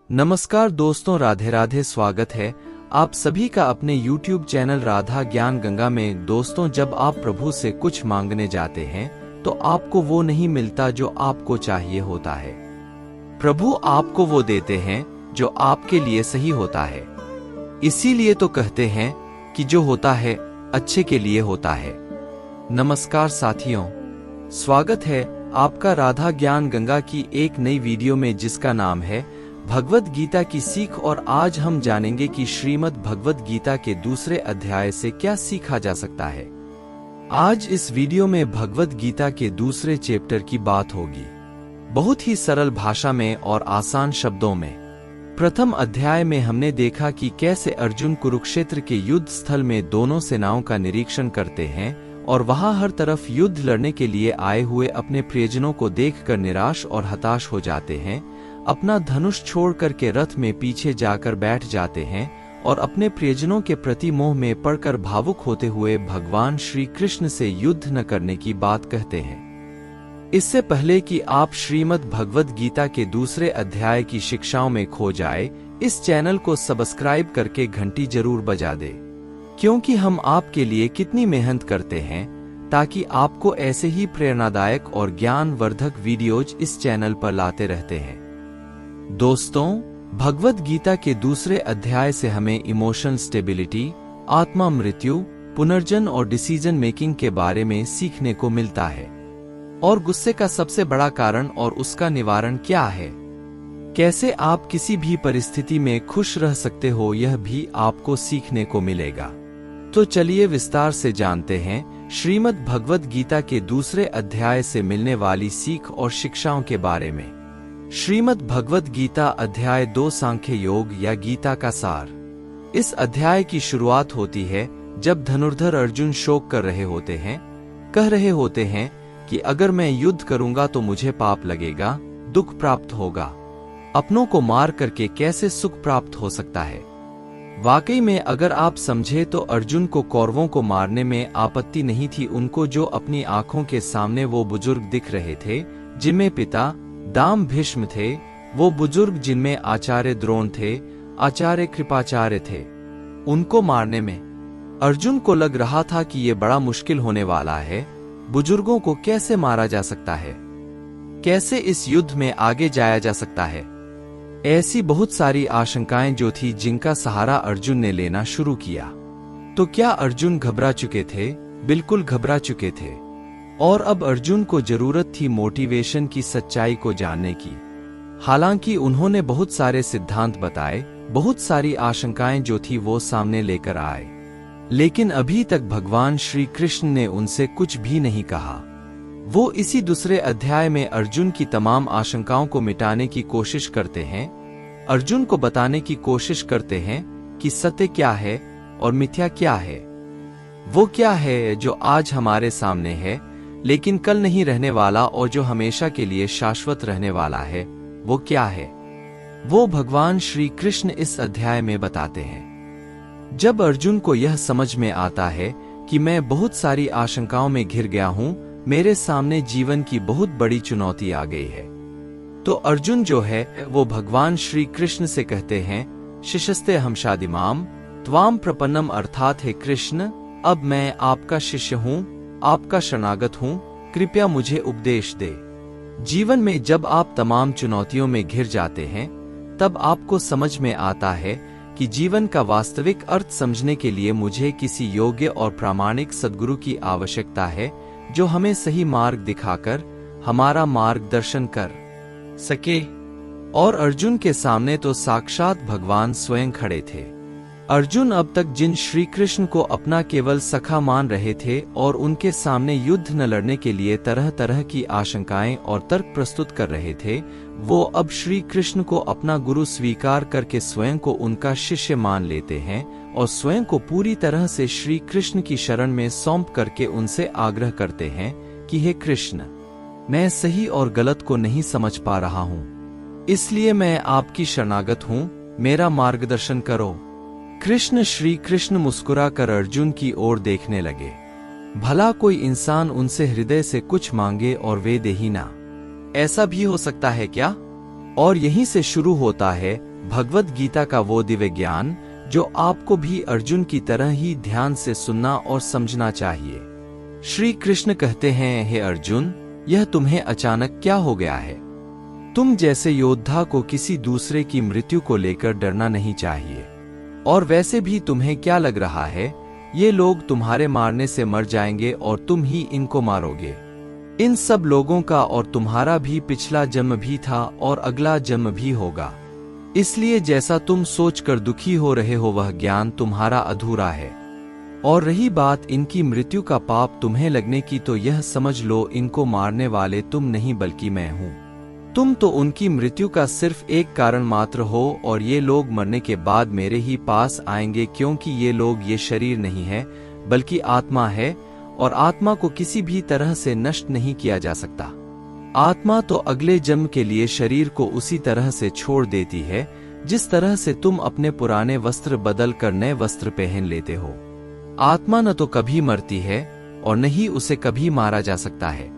नमस्कार दोस्तों, राधे राधे। स्वागत है आप सभी का अपने YouTube चैनल राधा ज्ञान गंगा में। दोस्तों, जब आप प्रभु से कुछ मांगने जाते हैं तो आपको वो नहीं मिलता जो आपको चाहिए होता है। प्रभु आपको वो देते हैं जो आपके लिए सही होता है। इसीलिए तो कहते हैं कि जो होता है अच्छे के लिए होता है। नमस्कार साथियों, स्वागत है आपका राधा ज्ञान गंगा की एक नई वीडियो में जिसका नाम है भगवद गीता की सीख। और आज हम जानेंगे कि श्रीमद् भगवद गीता के दूसरे अध्याय से क्या सीखा जा सकता है। आज इस वीडियो में भगवद गीता के दूसरे चैप्टर की बात होगी, बहुत ही सरल भाषा में और आसान शब्दों में। प्रथम अध्याय में हमने देखा कि कैसे अर्जुन कुरुक्षेत्र के युद्ध स्थल में दोनों सेनाओं का निरीक्षण करते हैं और वहां हर तरफ युद्ध लड़ने के लिए आए हुए अपने प्रियजनों को देखकर निराश और हताश हो जाते हैं। अपना धनुष छोड़ करके रथ में पीछे जाकर बैठ जाते हैं और अपने प्रियजनों के प्रति मोह में पड़कर भावुक होते हुए भगवान श्री कृष्ण से युद्ध न करने की बात कहते हैं। इससे पहले कि आप श्रीमद् भगवद गीता के दूसरे अध्याय की शिक्षाओं में खो जाए, इस चैनल को सब्सक्राइब करके घंटी जरूर बजा दे, क्योंकि हम आपके लिए कितनी मेहनत करते हैं ताकि आपको ऐसे ही प्रेरणादायक और ज्ञानवर्धक वीडियोज इस चैनल पर लाते रहते हैं। दोस्तों, भगवद गीता के दूसरे अध्याय से हमें इमोशनल स्टेबिलिटी, आत्मा मृत्यु, पुनर्जन्म और डिसीजन मेकिंग के बारे में सीखने को मिलता है। और गुस्से का सबसे बड़ा कारण और उसका निवारण क्या है, कैसे आप किसी भी परिस्थिति में खुश रह सकते हो, यह भी आपको सीखने को मिलेगा। तो चलिए विस्तार से जानते हैं श्रीमद् भगवद गीता के दूसरे अध्याय से मिलने वाली सीख और शिक्षाओं के बारे में। श्रीमद् भगवद गीता अध्याय 2 सांख्य योग या गीता का सार। इस अध्याय की शुरुआत होती है जब धनुर्धर अर्जुन शोक कर रहे होते हैं, कह रहे होते हैं कि अगर मैं युद्ध करूंगा तो मुझे पाप लगेगा, दुख प्राप्त होगा। अपनों को मार करके कैसे सुख प्राप्त हो सकता है। वाकई में अगर आप समझे तो अर्जुन को कौरवों को मारने में आपत्ति नहीं थी। उनको जो अपनी आंखों के सामने वो बुजुर्ग दिख रहे थे जिनमें पिता दाम भीष्म थे, वो बुजुर्ग जिनमें आचार्य द्रोण थे, आचार्य कृपाचार्य थे, उनको मारने में अर्जुन को लग रहा था कि ये बड़ा मुश्किल होने वाला है। बुजुर्गों को कैसे मारा जा सकता है, कैसे इस युद्ध में आगे जाया जा सकता है। ऐसी बहुत सारी आशंकाएं जो थी जिनका सहारा अर्जुन ने लेना शुरू किया। तो क्या अर्जुन घबरा चुके थे? बिल्कुल घबरा चुके थे। और अब अर्जुन को जरूरत थी मोटिवेशन की, सच्चाई को जानने की। हालांकि उन्होंने बहुत सारे सिद्धांत बताए, बहुत सारी आशंकाएं जो थी वो सामने लेकर आए, लेकिन अभी तक भगवान श्री कृष्ण ने उनसे कुछ भी नहीं कहा। वो इसी दूसरे अध्याय में अर्जुन की तमाम आशंकाओं को मिटाने की कोशिश करते हैं, अर्जुन को बताने की कोशिश करते हैं कि सत्य क्या है और मिथ्या क्या है। वो क्या है जो आज हमारे सामने है लेकिन कल नहीं रहने वाला, और जो हमेशा के लिए शाश्वत रहने वाला है, वो क्या है, वो भगवान श्री कृष्ण इस अध्याय में बताते हैं। जब अर्जुन को यह समझ में आता है कि मैं बहुत सारी आशंकाओं में घिर गया हूं, मेरे सामने जीवन की बहुत बड़ी चुनौती आ गई है, तो अर्जुन जो है वो भगवान श्री कृष्ण से कहते हैं, शिष्यस्ते हमशादिमाम त्वाम प्रपन्नम, अर्थात है कृष्ण, अब मैं आपका शिष्य हूं, आपका शरणागत हूं, कृपया मुझे उपदेश दे। जीवन में जब आप तमाम चुनौतियों में घिर जाते हैं तब आपको समझ में आता है कि जीवन का वास्तविक अर्थ समझने के लिए मुझे किसी योग्य और प्रामाणिक सद्गुरु की आवश्यकता है जो हमें सही मार्ग दिखाकर हमारा मार्गदर्शन कर सके। और अर्जुन के सामने तो साक्षात भगवान स्वयं खड़े थे। अर्जुन अब तक जिन श्री कृष्ण को अपना केवल सखा मान रहे थे और उनके सामने युद्ध न लड़ने के लिए तरह तरह की आशंकाएं और तर्क प्रस्तुत कर रहे थे, वो अब श्री कृष्ण को अपना गुरु स्वीकार करके स्वयं को उनका शिष्य मान लेते हैं और स्वयं को पूरी तरह से श्री कृष्ण की शरण में सौंप करके उनसे आग्रह करते हैं कि हे कृष्ण, मैं सही और गलत को नहीं समझ पा रहा हूँ, इसलिए मैं आपकी शरणागत हूँ, मेरा मार्गदर्शन करो। श्री कृष्ण मुस्कुरा कर अर्जुन की ओर देखने लगे। भला कोई इंसान उनसे हृदय से कुछ मांगे और वे दे ही ना, ऐसा भी हो सकता है क्या? और यहीं से शुरू होता है भगवत गीता का वो दिव्य ज्ञान जो आपको भी अर्जुन की तरह ही ध्यान से सुनना और समझना चाहिए। श्री कृष्ण कहते हैं, हे अर्जुन, यह तुम्हें अचानक क्या हो गया है? तुम जैसे योद्धा को किसी दूसरे की मृत्यु को लेकर डरना नहीं चाहिए। और वैसे भी तुम्हें क्या लग रहा है, ये लोग तुम्हारे मारने से मर जाएंगे और तुम ही इनको मारोगे। इन सब लोगों का और तुम्हारा भी पिछला जन्म भी था और अगला जन्म भी होगा। इसलिए जैसा तुम सोचकर दुखी हो रहे हो वह ज्ञान तुम्हारा अधूरा है। और रही बात इनकी मृत्यु का पाप तुम्हें लगने की, तो यह समझ लो इनको मारने वाले तुम नहीं बल्कि मैं हूं। तुम तो उनकी मृत्यु का सिर्फ एक कारण मात्र हो और ये लोग मरने के बाद मेरे ही पास आएंगे, क्योंकि ये लोग ये शरीर नहीं है बल्कि आत्मा है और आत्मा को किसी भी तरह से नष्ट नहीं किया जा सकता। आत्मा तो अगले जन्म के लिए शरीर को उसी तरह से छोड़ देती है जिस तरह से तुम अपने पुराने वस्त्र बदल कर नए वस्त्र पहन लेते हो। आत्मा न तो कभी मरती है और न ही उसे कभी मारा जा सकता है।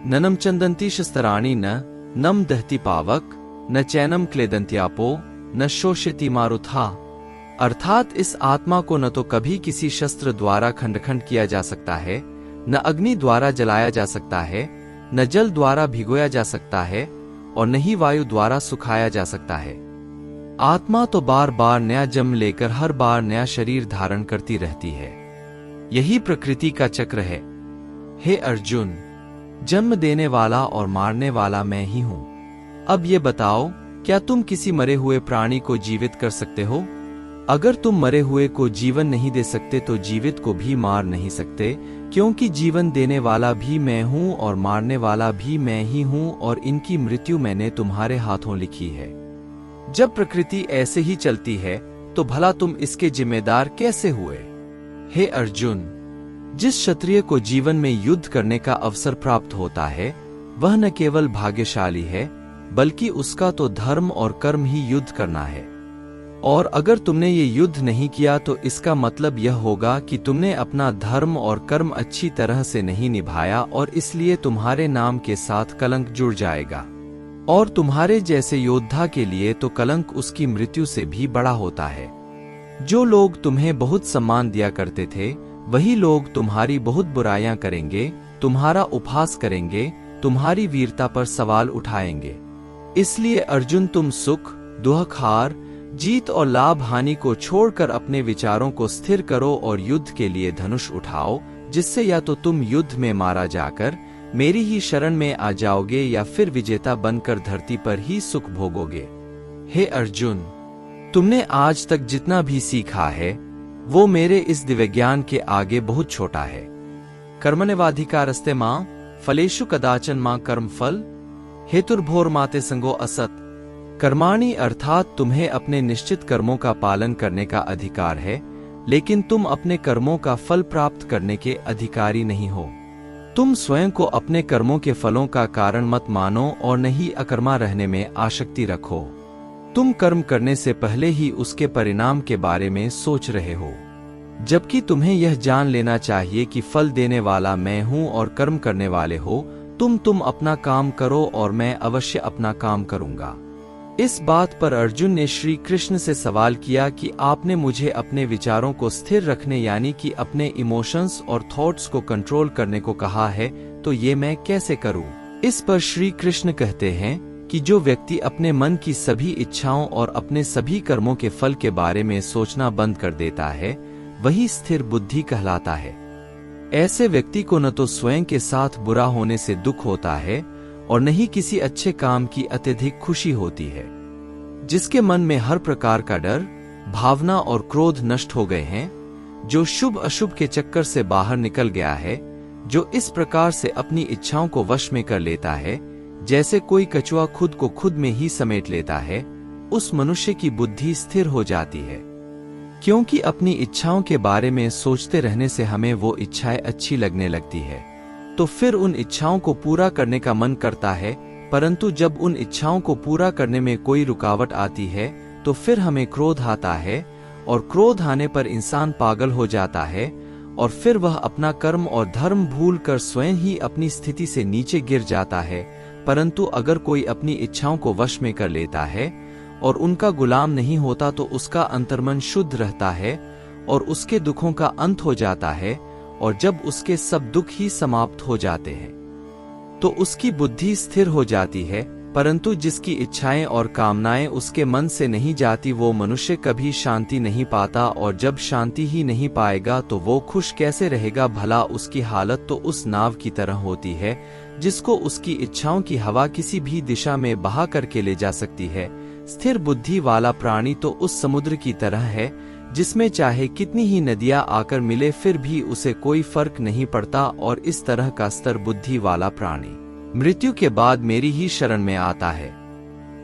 ननम चंदंती शस्त्राणी नम दहती पावक न चैनम क्लेदंत्यापो न शोषिति मारुथा। अर्थात इस आत्मा को न तो कभी किसी शस्त्र द्वारा खंड किया जा सकता है, न अग्नि द्वारा जलाया जा सकता है, न जल द्वारा भिगोया जा सकता है और न ही वायु द्वारा सुखाया जा सकता है। आत्मा तो बार बार नया जन्म लेकर हर बार नया शरीर धारण करती रहती है। यही प्रकृति का चक्र है। हे अर्जुन, जन्म देने वाला और मारने वाला मैं ही हूं। अब ये बताओ, क्या तुम किसी मरे हुए प्राणी को जीवित कर सकते हो? अगर तुम मरे हुए को जीवन नहीं दे सकते तो जीवित को भी मार नहीं सकते, क्योंकि जीवन देने वाला भी मैं हूं और मारने वाला भी मैं ही हूं और इनकी मृत्यु मैंने तुम्हारे हाथों लिखी है। जब प्रकृति ऐसे ही चलती है तो भला तुम इसके जिम्मेदार कैसे हुए? हे अर्जुन, जिस क्षत्रिय को जीवन में युद्ध करने का अवसर प्राप्त होता है वह न केवल भाग्यशाली है बल्कि उसका तो धर्म और कर्म ही युद्ध करना है। और अगर तुमने ये युद्ध नहीं किया तो इसका मतलब यह होगा कि तुमने अपना धर्म और कर्म अच्छी तरह से नहीं निभाया और इसलिए तुम्हारे नाम के साथ कलंक जुड़ जाएगा। और तुम्हारे जैसे योद्धा के लिए तो कलंक उसकी मृत्यु से भी बड़ा होता है। जो लोग तुम्हें बहुत सम्मान दिया करते थे वही लोग तुम्हारी बहुत बुराइयां करेंगे, तुम्हारा उपहास करेंगे, तुम्हारी वीरता पर सवाल उठाएंगे। इसलिए अर्जुन, तुम सुख, दुख, हार, जीत और लाभ हानि को छोड़कर अपने विचारों को स्थिर करो और युद्ध के लिए धनुष उठाओ, जिससे या तो तुम युद्ध में मारा जाकर मेरी ही शरण में आ जाओगे या फिर विजेता बनकर धरती पर ही सुख भोगोगे। हे अर्जुन, तुमने आज तक जितना भी सीखा है वो मेरे इस दिव्य ज्ञान के आगे बहुत छोटा है। कर्मण्येवाधिकारस्ते मां फलेषु कदाचन मां कर्मफल हेतुर्भोर माते संगो असत। कर्माणि अर्थात तुम्हें अपने निश्चित कर्मों का पालन करने का अधिकार है, लेकिन तुम अपने कर्मों का फल प्राप्त करने के अधिकारी नहीं हो। तुम स्वयं को अपने कर्मों के फलों का कारण मत मानो और न ही अकर्मा रहने में आसक्ति रखो। तुम कर्म करने से पहले ही उसके परिणाम के बारे में सोच रहे हो, जबकि तुम्हें यह जान लेना चाहिए कि फल देने वाला मैं हूं और कर्म करने वाले हो तुम अपना काम करो और मैं अवश्य अपना काम करूंगा। इस बात पर अर्जुन ने श्री कृष्ण से सवाल किया कि आपने मुझे अपने विचारों को स्थिर रखने यानी कि अपने इमोशंस और थॉट्स को कंट्रोल करने को कहा है, तो ये मैं कैसे करूं? इस पर श्री कृष्ण कहते हैं कि जो व्यक्ति अपने मन की सभी इच्छाओं और अपने सभी कर्मों के फल के बारे में सोचना बंद कर देता है वही स्थिर बुद्धि कहलाता है। ऐसे व्यक्ति को न तो स्वयं के साथ बुरा होने से दुख होता है और न ही किसी अच्छे काम की अत्यधिक खुशी होती है। जिसके मन में हर प्रकार का डर, भावना और क्रोध नष्ट हो गए हैं, जो शुभ अशुभ के चक्कर से बाहर निकल गया है, जो इस प्रकार से अपनी इच्छाओं को वश में कर लेता है जैसे कोई कछुआ खुद को खुद में ही समेट लेता है, उस मनुष्य की बुद्धि स्थिर हो जाती है। क्योंकि अपनी इच्छाओं के बारे में सोचते रहने से हमें वो इच्छाएं अच्छी लगने लगती है, तो फिर उन इच्छाओं को पूरा करने का मन करता है, परंतु जब उन इच्छाओं को पूरा करने में कोई रुकावट आती है तो फिर हमें क्रोध आता है और क्रोध आने पर इंसान पागल हो जाता है और फिर वह अपना कर्म और धर्म भूलकर स्वयं ही अपनी स्थिति से नीचे गिर जाता है। परंतु अगर कोई अपनी इच्छाओं को वश में कर लेता है और उनका गुलाम नहीं होता तो उसका अंतर्मन शुद्ध रहता है और उसके दुखों का अंत हो जाता है, और जब उसके सब दुख ही समाप्त हो जाते हैं तो उसकी बुद्धि स्थिर हो जाती है। परंतु जिसकी इच्छाएं और कामनाएं उसके मन से नहीं जाती वो मनुष्य कभी शांति नहीं पाता, और जब शांति ही नहीं पाएगा तो वो खुश कैसे रहेगा। भला उसकी हालत तो उस नाव की तरह होती है जिसको उसकी इच्छाओं की हवा किसी भी दिशा में बहा करके ले जा सकती है। स्थिर बुद्धि वाला प्राणी तो उस समुद्र की तरह है जिसमें चाहे कितनी ही नदियां आकर मिले फिर भी उसे कोई फर्क नहीं पड़ता, और इस तरह का स्थिर बुद्धि वाला प्राणी मृत्यु के बाद मेरी ही शरण में आता है।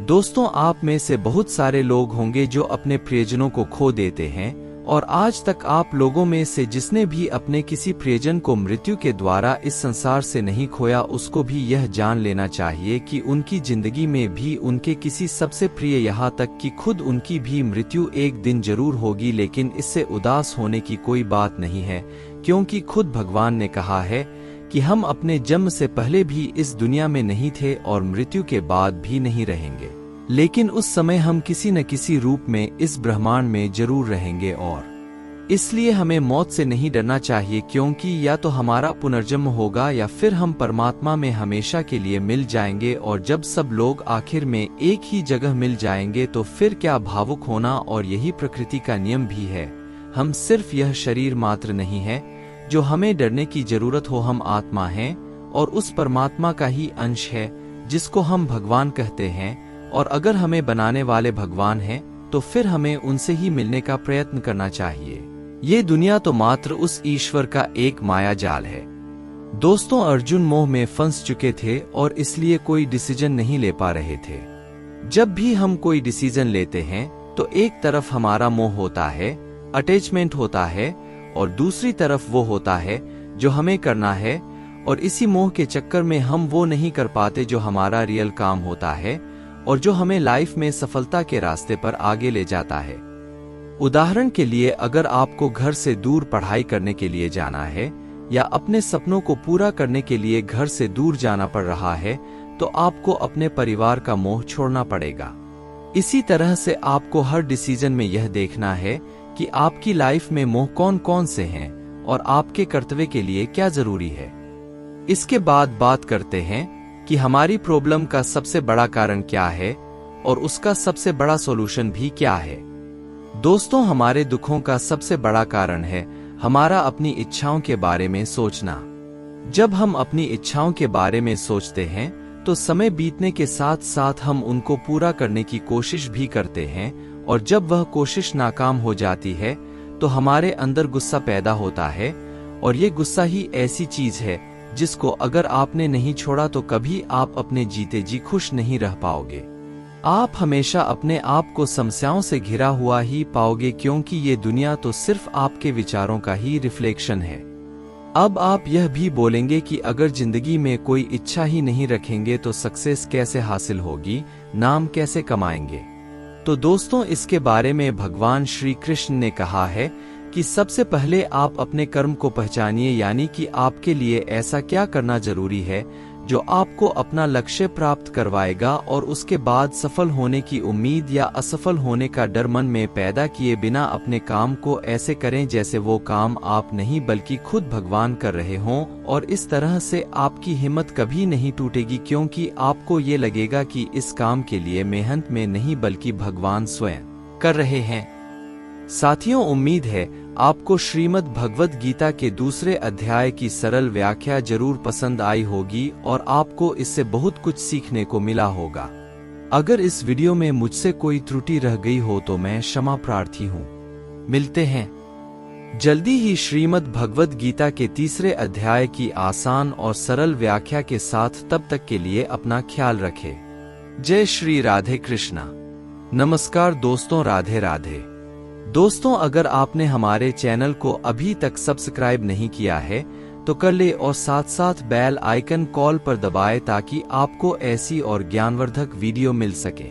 दोस्तों, आप में से बहुत सारे लोग होंगे जो अपने प्रियजनों को खो देते हैं, और आज तक आप लोगों में से जिसने भी अपने किसी प्रियजन को मृत्यु के द्वारा इस संसार से नहीं खोया उसको भी यह जान लेना चाहिए कि उनकी जिंदगी में भी उनके किसी सबसे प्रिय, यहाँ तक कि खुद उनकी भी मृत्यु एक दिन जरूर होगी। लेकिन इससे उदास होने की कोई बात नहीं है, क्योंकि खुद भगवान ने कहा है कि हम अपने जन्म से पहले भी इस दुनिया में नहीं थे और मृत्यु के बाद भी नहीं रहेंगे, लेकिन उस समय हम किसी न किसी रूप में इस ब्रह्मांड में जरूर रहेंगे। और इसलिए हमें मौत से नहीं डरना चाहिए, क्योंकि या तो हमारा पुनर्जन्म होगा या फिर हम परमात्मा में हमेशा के लिए मिल जाएंगे। और जब सब लोग आखिर में एक ही जगह मिल जाएंगे तो फिर क्या भावुक होना, और यही प्रकृति का नियम भी है। हम सिर्फ यह शरीर मात्र नहीं है जो हमें डरने की जरूरत हो, हम आत्मा हैं और उस परमात्मा का ही अंश है जिसको हम भगवान कहते हैं। और अगर हमें बनाने वाले भगवान हैं तो फिर हमें उनसे ही मिलने का प्रयत्न करना चाहिए। ये दुनिया तो मात्र उस ईश्वर का एक माया जाल है। दोस्तों, अर्जुन मोह में फंस चुके थे और इसलिए कोई डिसीजन नहीं ले पा रहे थे। जब भी हम कोई डिसीजन लेते हैं तो एक तरफ हमारा मोह होता है, अटैचमेंट होता है, और दूसरी तरफ वो होता है जो हमें करना है, और इसी मोह के चक्कर में हम वो नहीं कर पाते जो हमारा रियल काम होता है और जो हमें लाइफ में सफलता के रास्ते पर आगे ले जाता है। उदाहरण के लिए, अगर आपको घर से दूर पढ़ाई करने के लिए जाना है या अपने सपनों को पूरा करने के लिए घर से दूर जाना पड़ रहा है तो आपको अपने परिवार का मोह छोड़ना पड़ेगा। इसी तरह से आपको हर डिसीजन में यह देखना है कि आपकी लाइफ में मोह कौन कौन से हैं और आपके कर्तव्य के लिए क्या जरूरी है। इसके बाद बात करते हैं कि हमारी प्रॉब्लम का सबसे बड़ा कारण क्या है और उसका सबसे बड़ा सॉल्यूशन भी क्या है। दोस्तों, हमारे दुखों का सबसे बड़ा कारण है हमारा अपनी इच्छाओं के बारे में सोचना। जब हम अपनी इच्छाओं के बारे में सोचते हैं तो समय बीतने के साथ साथ हम उनको पूरा करने की कोशिश भी करते हैं, और जब वह कोशिश नाकाम हो जाती है तो हमारे अंदर गुस्सा पैदा होता है। और ये गुस्सा ही ऐसी चीज है जिसको अगर आपने नहीं छोड़ा तो कभी आप अपने जीते जी खुश नहीं रह पाओगे। आप हमेशा अपने आप को समस्याओं से घिरा हुआ ही पाओगे, क्योंकि ये दुनिया तो सिर्फ आपके विचारों का ही रिफ्लेक्शन है। अब आप यह भी बोलेंगे कि अगर जिंदगी में कोई इच्छा ही नहीं रखेंगे तो सक्सेस कैसे हासिल होगी, नाम कैसे कमाएंगे। तो दोस्तों, इसके बारे में भगवान श्री कृष्ण ने कहा है कि सबसे पहले आप अपने कर्म को पहचानिए, यानी कि आपके लिए ऐसा क्या करना जरूरी है जो आपको अपना लक्ष्य प्राप्त करवाएगा, और उसके बाद सफल होने की उम्मीद या असफल होने का डर मन में पैदा किए बिना अपने काम को ऐसे करें जैसे वो काम आप नहीं बल्कि खुद भगवान कर रहे हों। और इस तरह से आपकी हिम्मत कभी नहीं टूटेगी, क्योंकि आपको ये लगेगा कि इस काम के लिए मेहनत में नहीं बल्कि भगवान स्वयं कर रहे हैं। साथियों, उम्मीद है आपको श्रीमद् भगवद गीता के दूसरे अध्याय की सरल व्याख्या जरूर पसंद आई होगी और आपको इससे बहुत कुछ सीखने को मिला होगा। अगर इस वीडियो में मुझसे कोई त्रुटि रह गई हो तो मैं क्षमा प्रार्थी हूँ। मिलते हैं जल्दी ही श्रीमद् भगवद गीता के तीसरे अध्याय की आसान और सरल व्याख्या के साथ। तब तक के लिए अपना ख्याल रखें। जय श्री राधे कृष्णा। नमस्कार दोस्तों, राधे राधे। दोस्तों, अगर आपने हमारे चैनल को अभी तक सब्सक्राइब नहीं किया है तो कर ले और साथ साथ बेल आइकन कॉल पर दबाएं ताकि आपको ऐसी और ज्ञानवर्धक वीडियो मिल सके।